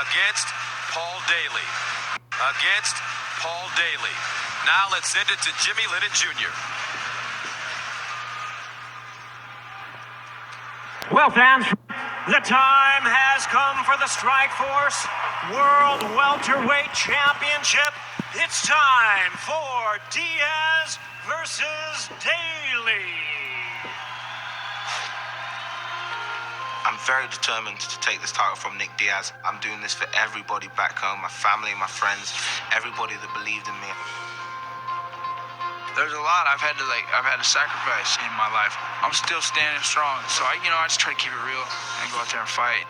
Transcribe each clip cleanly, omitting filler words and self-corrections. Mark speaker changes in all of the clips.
Speaker 1: against Paul Daley. Against Paul Daley. Now let's send it to Jimmy Lennon Jr.
Speaker 2: Well, fans, the time has come for the Strikeforce World Welterweight Championship. It's time for Diaz versus Daley.
Speaker 3: I'm very determined to take this title from Nick Diaz. I'm doing this for everybody back home, my family, my friends, everybody that believed in me.
Speaker 4: There's a lot I've had to sacrifice in my life. I'm still standing strong, so I just try to keep it real and go out there and fight.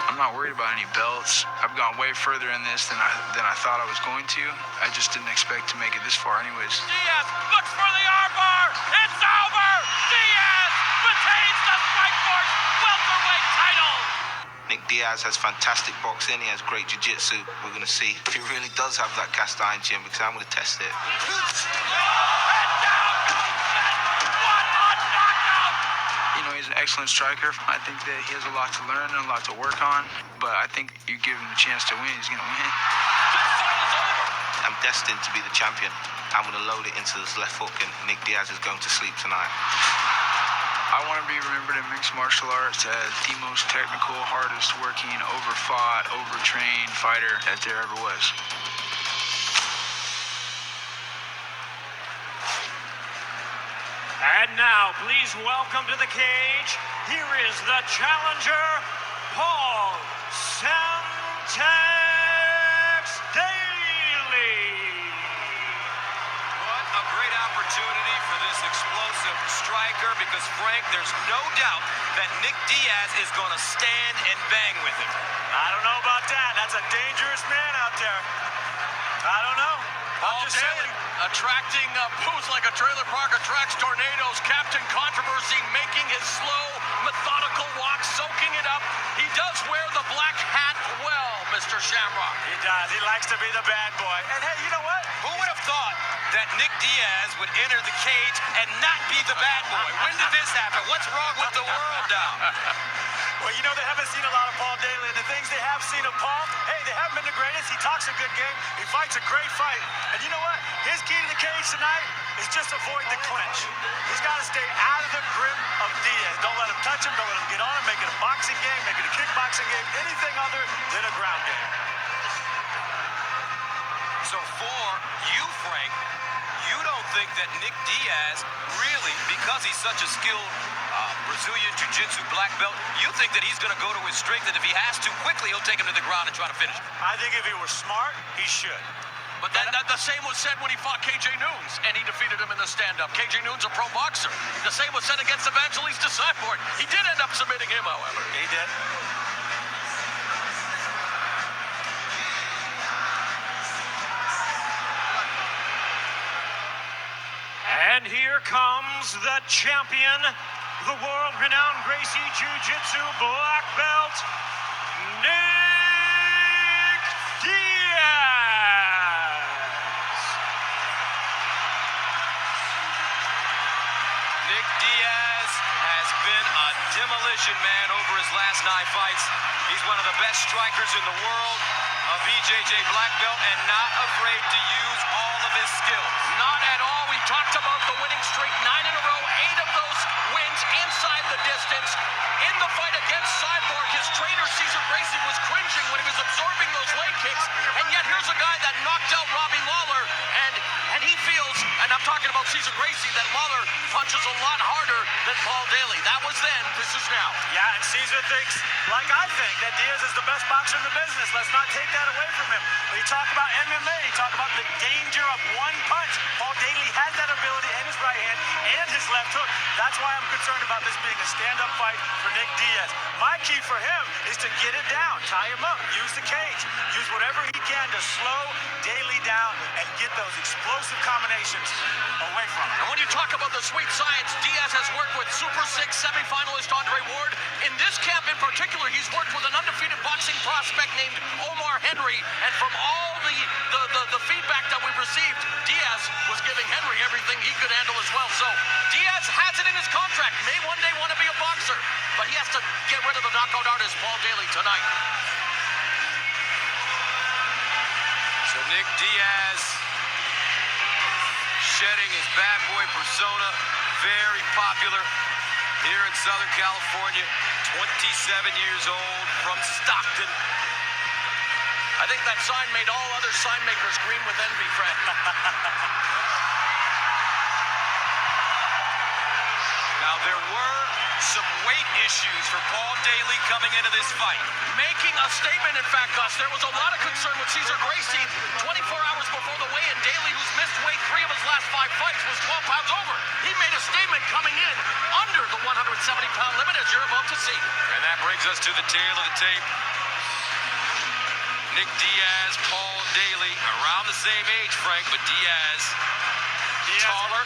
Speaker 4: I'm not worried about any belts. I've gone way further in this than I thought I was going to. I just didn't expect to make it this far anyways.
Speaker 1: Diaz looks for the armbar. It's over. Diaz retains the Strikeforce welterweight title.
Speaker 3: Nick Diaz has fantastic boxing. He has great jiu-jitsu. We're going to see if he really does have that cast iron chin, because I'm going to test it.
Speaker 4: He's an excellent striker. I think that he has a lot to learn and a lot to work on, but I think you give him a chance to win, he's going to win.
Speaker 3: I'm destined to be the champion. I'm going to load it into this left hook, and Nick Diaz is going to sleep tonight.
Speaker 4: I want to be remembered in mixed martial arts as the most technical, hardest working, overfought, overtrained fighter that there ever was.
Speaker 2: And now, please welcome to the cage, here is the challenger, Paul Semtex Daley.
Speaker 1: What a great opportunity for this explosive striker, because, Frank, there's no doubt that Nick Diaz is going to stand and bang with him.
Speaker 2: I don't know about that. That's a dangerous man out there. I don't know.
Speaker 1: Paul Daley attracting booze like a trailer park attracts tornadoes. Captain Controversy making his slow, methodical walk, soaking it up. He does wear the black hat well, Mr. Shamrock.
Speaker 2: He does. He likes to be the bad boy. And hey, you know what?
Speaker 1: Who would have thought that Nick Diaz would enter the cage and not be the bad boy? When did this happen? What's wrong with the world now?
Speaker 2: Well, they haven't seen a lot of Paul Daley, and the things they have seen of Paul, hey, they haven't been the greatest. He talks a good game. He fights a great fight. And you know what? His key to the cage tonight is just avoid the clinch. He's got to stay out of the grip of Diaz. Don't let him touch him. Don't let him get on him. Make it a boxing game. Make it a kickboxing game. Anything other than a ground game.
Speaker 1: So for you, Frank, you don't think that Nick Diaz really, because he's such a skilled Brazilian Jiu-Jitsu black belt, you think that he's going to go to his strength, and if he has to, quickly he'll take him to the ground and try to finish him?
Speaker 2: I think if he were smart, he should.
Speaker 1: But then the same was said when he fought KJ Noons, and he defeated him in the stand-up. KJ Noons, a pro boxer. The same was said against Evangelista Cyborg. He did end up submitting him, however.
Speaker 2: He did. And here comes the champion, the world-renowned Gracie Jiu-Jitsu black belt, Nick Diaz.
Speaker 1: Nick Diaz has been a demolition man over his last 9 fights. He's one of the best strikers in the world, a BJJ black belt, and not afraid to use all of his skills. Not at all. We talked about the winning streak, 9 in a row, 8 of those wins inside the distance. In the fight against Cyborg, his trainer Cesar Gracie was cringing when he was absorbing those leg kicks, and yet here's a guy that knocked out Robbie Lawler, and he feels, and I'm talking about Cesar Gracie, that Lawler punches a lot harder than Paul Daley. That was then, this is now.
Speaker 2: Yeah, and Cesar thinks, like I think, that Diaz is the best boxer in the business. Let's not take that away from him. But you talk about MMA, you talk about the danger of one punch. Paul Daley has that ability in his right hand and his left hook. That's why I'm concerned about this being a stand-up fight for Nick Diaz. My key for him is to get it down, tie him up, use the cage, use whatever he can to slow Daley down and get those explosive combinations away from him.
Speaker 1: And when you talk about the sweet science, Diaz has worked with Super 6 semifinalist Andre Ward. In this camp in particular, he's worked with an undefeated boxing prospect named Omar Henry. And from all the feedback that we've received, Diaz was giving Henry everything he could handle as well. So Diaz has it in his contract. May one day want to be a boxer, but he has to get rid of the knockout artist Paul Daley tonight. Nick Diaz shedding his bad boy persona, very popular here in Southern California, 27 years old, from Stockton.
Speaker 5: I think that sign made all other sign makers green with envy, Fred.
Speaker 1: Now, there were some weight issues for Paul Daley coming into this fight.
Speaker 5: Making a statement, in fact, Gus, there was a lot of concern with Cesar Gracie 24 hours before the weigh-in. Daley, who's missed weight 3 of his last 5 fights, was 12 pounds over. He made a statement coming in under the 170-pound limit, as you're about to see.
Speaker 1: And that brings us to the tail of the tape. Nick Diaz, Paul Daley, around the same age, Frank, but Diaz taller.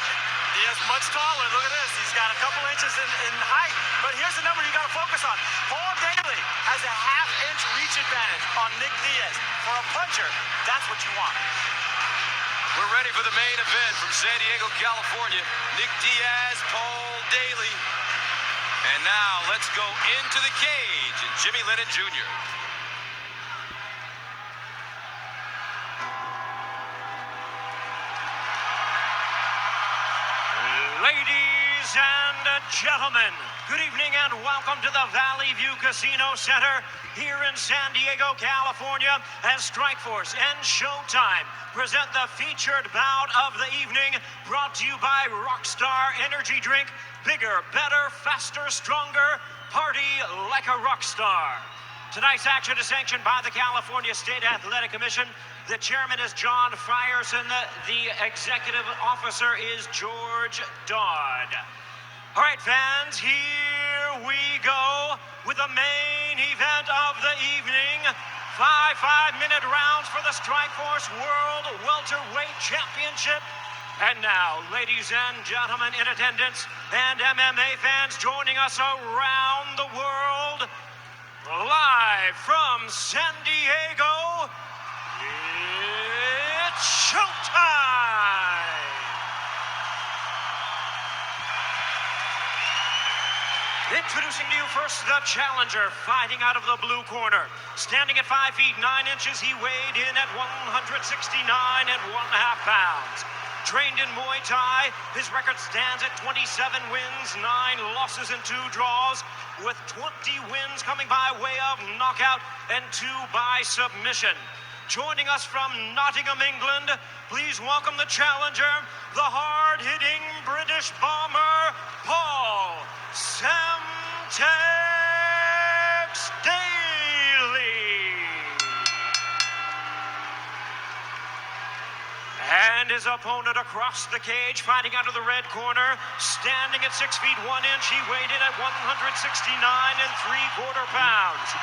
Speaker 2: Diaz much taller. Look at this. He's got a couple inches in height. But here's the number you got to focus on. Paul Daley has a half-inch reach advantage on Nick Diaz. For a puncher, that's what you want.
Speaker 1: We're ready for the main event from San Diego, California. Nick Diaz, Paul Daley. And now let's go into the cage. And Jimmy Lennon Jr.
Speaker 6: Ladies and gentlemen, good evening and welcome to the Valley View Casino Center here in San Diego, California, as Strikeforce and Showtime present the featured bout of the evening, brought to you by Rockstar Energy Drink. Bigger, better, faster, stronger, party like a rock star. Tonight's action is sanctioned by the California State Athletic Commission. The chairman is John Frierson. The executive officer is George Dodd. All right, fans, here we go with the main event of the evening. 5 5-minute rounds for the Strikeforce World Welterweight Championship. And now, ladies and gentlemen in attendance and MMA fans joining us around the world, live from San Diego, it's showtime! Introducing to you first the challenger, fighting out of the blue corner. Standing at 5 feet 9 inches, he weighed in at 169 and 1/2 pounds. Trained in Muay Thai, his record stands at 27 wins, 9 losses, and 2 draws, with 20 wins coming by way of knockout and 2 by submission. Joining us from Nottingham, England, please welcome the challenger, the hard-hitting British bomber, Paul Semtex Daley. And his opponent across the cage, fighting out of the red corner, standing at 6 feet 1 inch, he weighed in at 169 and 3/4 pounds.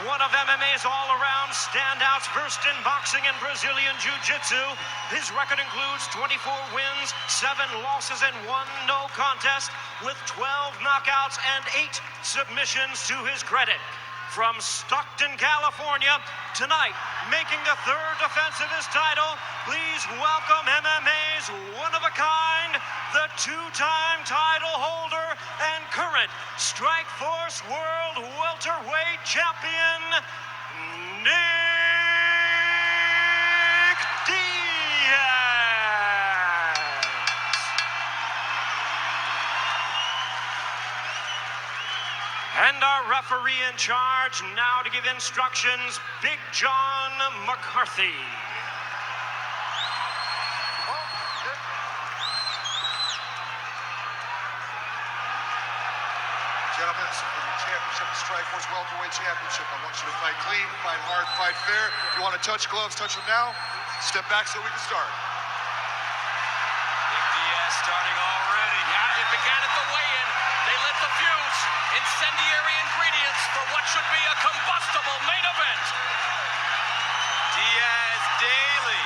Speaker 6: One of MMA's all-around standouts, versed in boxing and Brazilian Jiu-Jitsu. His record includes 24 wins, 7 losses, and 1 no contest, with 12 knockouts and 8 submissions to his credit. From Stockton, California, tonight, making the 3rd defense of his title, please welcome MMA's one-of-a-kind, the 2-time title holder and current Strikeforce World Welterweight Champion, Nick Diaz. And our referee in charge now to give instructions, Big John McCarthy.
Speaker 7: Gentlemen, this is for the championship, the Strikeforce Welterweight Championship. I want you to fight clean, fight hard, fight fair. If you want to touch gloves, touch them now. Step back so we can start.
Speaker 1: Nick Diaz starting already.
Speaker 5: Yeah, it began at the weigh-in. They lit the fuse. Incendiary ingredients for what should be a combustible main event.
Speaker 1: Diaz, Daley.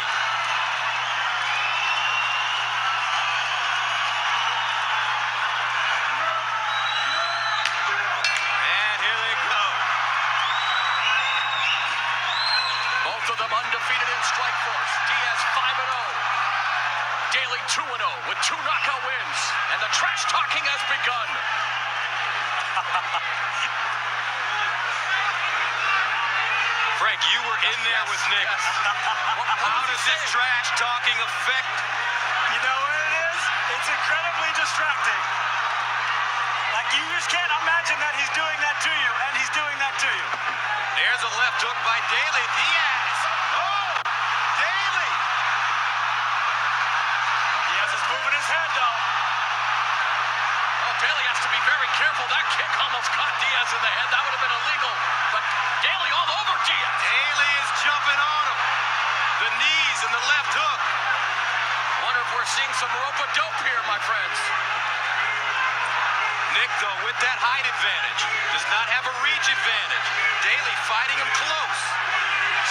Speaker 1: And here they go.
Speaker 5: Both of them undefeated in Strikeforce. Diaz 5-0. Daley 2-0 with 2 knockout wins. And the trash talking has begun.
Speaker 1: Frank, Frank, you were in there with Nick.
Speaker 5: Yes.
Speaker 1: How does this trash talking affect?
Speaker 2: You know what it is? It's incredibly distracting. Like, you just can't imagine that he's doing that to you, and he's doing that to you.
Speaker 1: There's a left hook by Daley. Diaz. Oh, Daley.
Speaker 2: Diaz is moving his head, though.
Speaker 5: Oh, Daley has to be very careful. That kick almost caught Diaz in the head. That would have been illegal. But Daley all over Diaz.
Speaker 1: Daley is jumping on him. The knees and the left hook.
Speaker 5: Wonder if we're seeing some rope-a-dope here, my friends.
Speaker 1: Nick, though, with that height advantage, does not have a reach advantage. Daley fighting him close.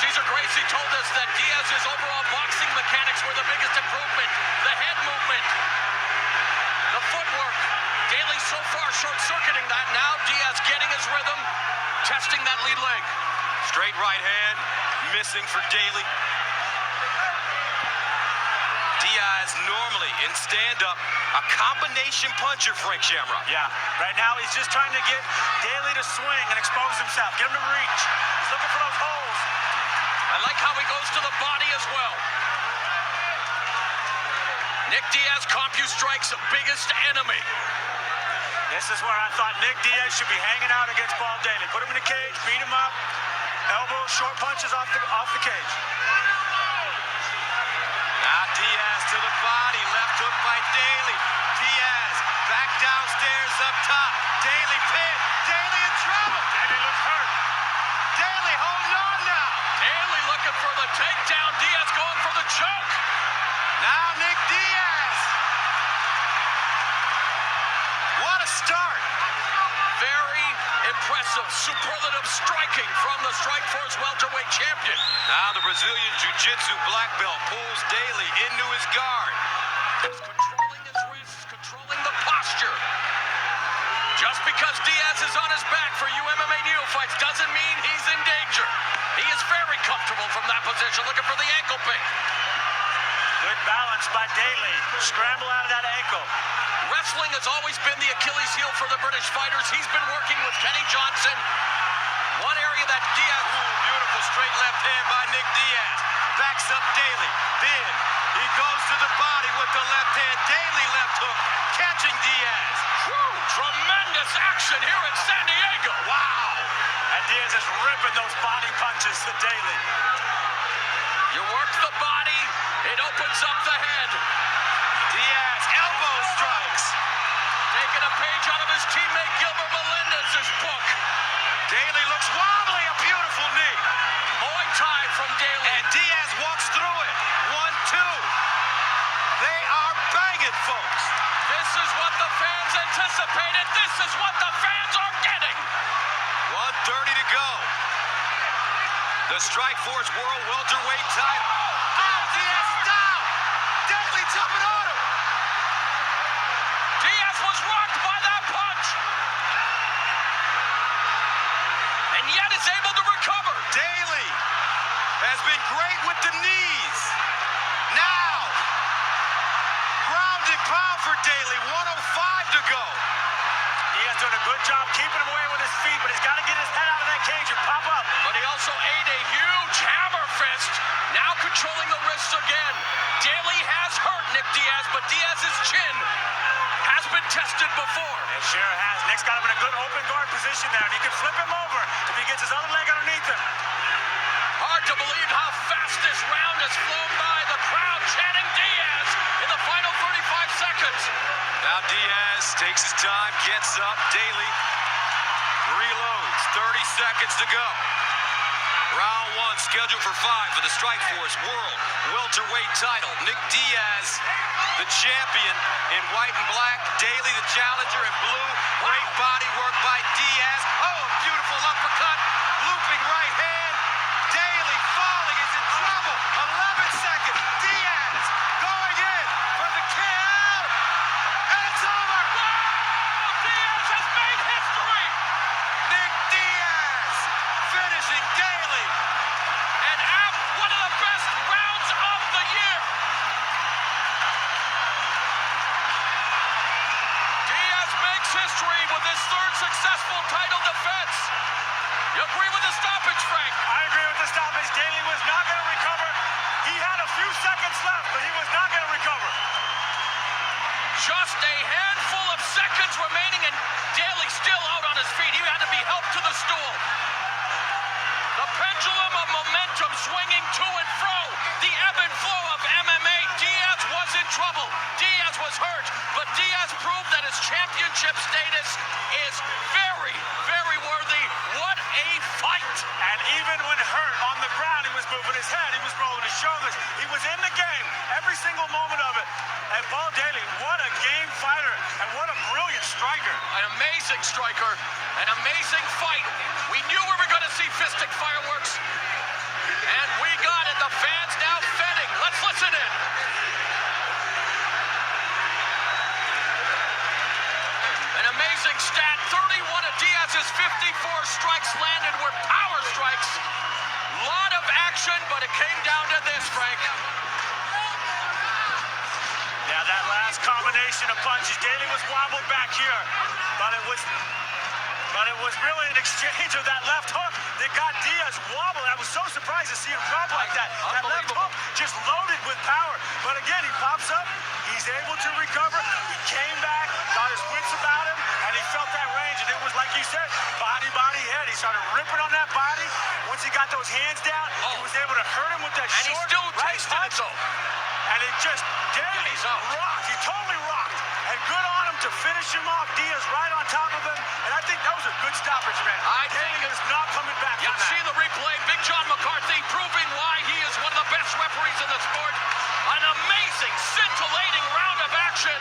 Speaker 5: Cesar Gracie told us that Diaz's overall boxing mechanics were the biggest improvement. The head movement, the footwork. Daley so far short-circuiting that. Now Diaz getting his rhythm, testing that lead leg.
Speaker 1: Straight right hand, missing for Daley. Diaz normally in stand-up, a combination puncher, Frank Shamrock.
Speaker 2: Yeah, right now he's just trying to get Daley to swing and expose himself, get him to reach. He's looking for those holes.
Speaker 5: I like how he goes to the body as well. Nick Diaz, CompuStrike's biggest enemy.
Speaker 2: This is where I thought Nick Diaz should be hanging out against Paul Daley. Put him in the cage, beat him up, elbows, short punches off the cage.
Speaker 1: Now Diaz to the body, left hook by Daley. Diaz back downstairs up top. Daley pin. Daley in trouble.
Speaker 2: Daley looks hurt.
Speaker 1: Daley holding on now.
Speaker 5: Daley looking for the takedown. Diaz going for the choke.
Speaker 1: Now Nick Diaz. What a start.
Speaker 5: Very impressive, superlative striking from the Strikeforce welterweight champion.
Speaker 1: Now the Brazilian Jiu-Jitsu black belt pulls Daley into his guard.
Speaker 5: He's controlling his wrists, controlling the posture. Just because Diaz is on his back for you MMA neophytes doesn't mean he's in danger. He is very comfortable from that position, looking for the ankle pick.
Speaker 2: Good balance by Daley. Scramble out of that ankle.
Speaker 5: Wrestling has always been the Achilles heel for the British fighters. He's been working with Kenny Johnson. One area that Diaz...
Speaker 1: Ooh, beautiful straight left hand by Nick Diaz. Backs up Daley. Then he goes to the body with the left hand. Daley left hook, catching Diaz.
Speaker 5: Whew, tremendous action here in San Diego.
Speaker 1: Wow.
Speaker 2: And Diaz is ripping those body punches to Daley.
Speaker 5: You work the body, it opens up the head.
Speaker 1: Diaz, elbow strikes.
Speaker 5: Taking a page out of his teammate Gilbert Melendez's book.
Speaker 1: Daley looks wobbly, a beautiful knee.
Speaker 5: Muay Thai from Daley.
Speaker 1: And Diaz walks through it. 1-2. They are banging, folks.
Speaker 5: This is what the fans anticipated. This is what the fans are getting.
Speaker 1: 1:30 to go. The Strikeforce World Welterweight title. Oh, Diaz is down. Daley jumping on him.
Speaker 5: Diaz was rocked by that punch. And yet is able to recover.
Speaker 1: Daley has been great with the knees. Now, ground and pound for Daley. 1:05 to go.
Speaker 2: Diaz doing a good job keeping him away with his feet, but he's got to get his head out of that cage and pop up.
Speaker 5: But he also ate a huge hammer fist. Now controlling the wrists again. Daley has hurt Nick Diaz, but Diaz's chin has been tested before.
Speaker 2: It sure has. Nick's got him in a good open guard position there, and he can flip him over if he gets his other leg underneath him.
Speaker 5: Hard to believe how fast this round has flown by. The crowd chanting Diaz in the final 35 seconds.
Speaker 1: Now Diaz takes his time, gets up. Daley reloads. 30 seconds to go. Round one scheduled for 5 for the Strikeforce World Welterweight title. Nick Diaz, the champion in white and black. Daley, the challenger in blue. Great body work by Diaz. Oh, a beautiful uppercut. Looping right hand. Daley falling, is in trouble. 11 seconds. Diaz going in for the kill. And it's over.
Speaker 5: Diaz has made history.
Speaker 1: Nick Diaz finishing Daley.
Speaker 5: And out one of the best rounds of the year. Diaz makes history with his third successful title defense. You championship status is very, very worthy. What a fight!
Speaker 2: And even when hurt on the ground, he was moving his head, he was rolling his shoulders. He was in the game, every single moment of it. And Paul Daley, what a game fighter, and what a brilliant striker.
Speaker 5: An amazing striker, an amazing fight. We knew we were going to see fistic fireworks, and we got it. The fans now fetting. Let's listen in. An amazing stat. 31 of Diaz's 54 strikes landed were power strikes. Lot of action, but it came down to this, Frank.
Speaker 2: Yeah, that last combination of punches, Daley was wobbled back here, but it was really an exchange of that left hook that got Diaz wobbled. I was so surprised to see him drop like that. That left hook just loaded with power. But again, he pops up, he's able to recover. He came back, got his wits about him, and he felt that range. And it was like you said, body, head. He started ripping on that body. Once he got those hands down, he was able to hurt him with that
Speaker 5: And
Speaker 2: short
Speaker 5: he still
Speaker 2: right
Speaker 5: tasted it,
Speaker 2: punch.
Speaker 5: though.
Speaker 2: And it just, Daley rocked. He totally rocked. And good on him to finish him off. Diaz right on top of him. And I think that was a good stoppage, man.
Speaker 5: I
Speaker 2: Daley
Speaker 5: think
Speaker 2: is not coming back
Speaker 5: You
Speaker 2: from that.
Speaker 5: see the replay. Big John McCarthy proving why he is one of the best referees in the sport. An amazing, scintillating round of action.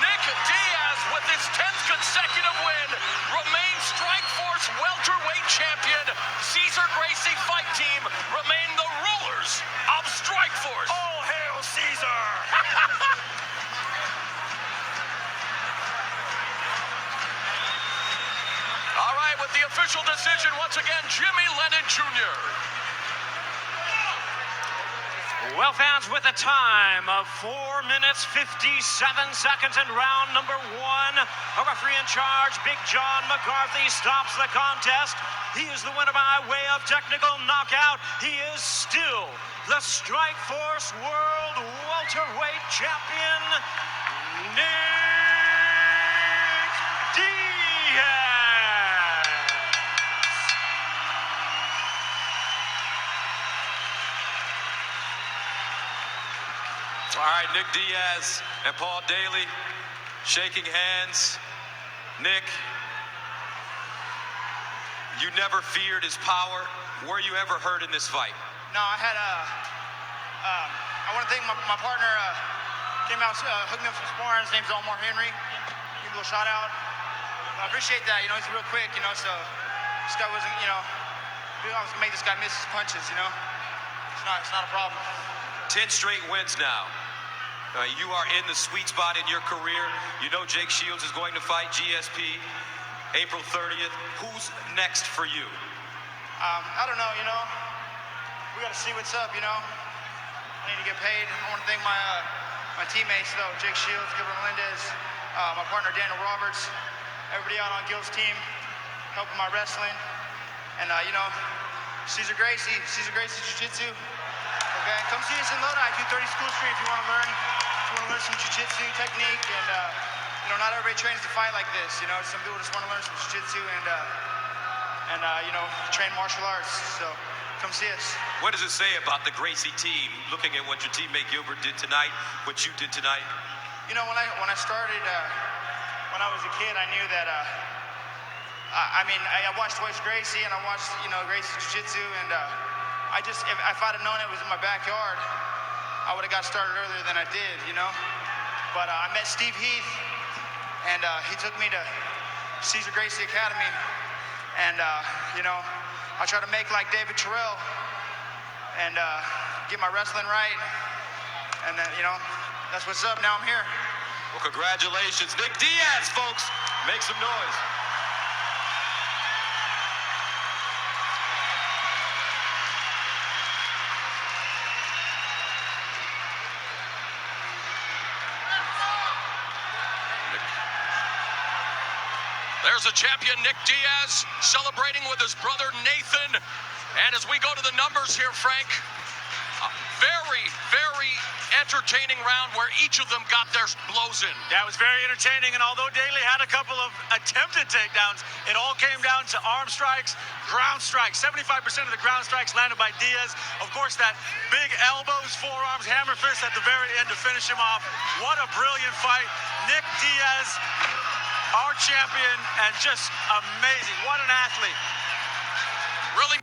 Speaker 5: Nick Diaz, with his 10th consecutive win, remains Strikeforce welterweight champion. Cesar Gracie fight team remain the rulers of Strikeforce.
Speaker 2: Oh, hail Caesar!
Speaker 5: All right, with the official decision, once again, Jimmy Lennon Jr.
Speaker 6: Well, fans, with a time of 4 minutes, 57 seconds in round number 1, a referee in charge, Big John McCarthy, stops the contest. He is the winner by way of technical knockout. He is still the Strikeforce World Welterweight Champion, Nick Diaz.
Speaker 1: All right, Nick Diaz and Paul Daley shaking hands. Nick, you never feared his power. Were you ever hurt in this fight?
Speaker 8: No, I had I want to thank my partner. Came out, hooked me up some sparring. His name's Omar Henry. Give him a little shout out. I appreciate that. You know, he's real quick. You know, so this guy wasn't. You know, I was gonna make this guy miss his punches. You know, it's not a problem.
Speaker 1: 10 straight wins now. You are in the sweet spot in your career. You know Jake Shields is going to fight GSP April 30th. Who's next for you?
Speaker 8: I don't know. You know, we got to see what's up. You know, I need to get paid. I want to thank my teammates though, Jake Shields, Gilbert Melendez, my partner Daniel Roberts, everybody out on Gil's team, helping my wrestling, and you know, Cesar Gracie Jiu-Jitsu. Okay, come see us in Lodi, 230 School Street if you want to learn. Some jiu-jitsu technique, and you know, not everybody trains to fight like this. You know, some people just want to learn some jiu-jitsu and you know, train martial arts. So come see us.
Speaker 1: What does it say about the Gracie team, looking at what your teammate Gilbert did tonight, what you did tonight?
Speaker 8: You know, when I started, when I was a kid, I knew that. I mean, I watched Royce Gracie, and I watched, you know, Gracie Jiu-Jitsu, and I just, if I'd have known it was in my backyard, I would have got started earlier than I did, you know? But I met Steve Heath, and he took me to Cesar Gracie Academy, and, you know, I try to make like David Terrell and get my wrestling right, and then, you know, that's what's up. Now I'm here.
Speaker 1: Well, congratulations. Nick Diaz, folks. Make some noise.
Speaker 5: There's a champion, Nick Diaz, celebrating with his brother Nathan. And as we go to the numbers here, Frank, a very, very entertaining round where each of them got their blows in.
Speaker 2: That was very entertaining, and although Daley had a couple of attempted takedowns, it all came down to arm strikes, ground strikes. 75% of the ground strikes landed by Diaz. Of course, that big elbows, forearms, hammer fist at the very end to finish him off. What a brilliant fight. Nick Diaz, our champion, and just amazing. What an athlete.
Speaker 5: Really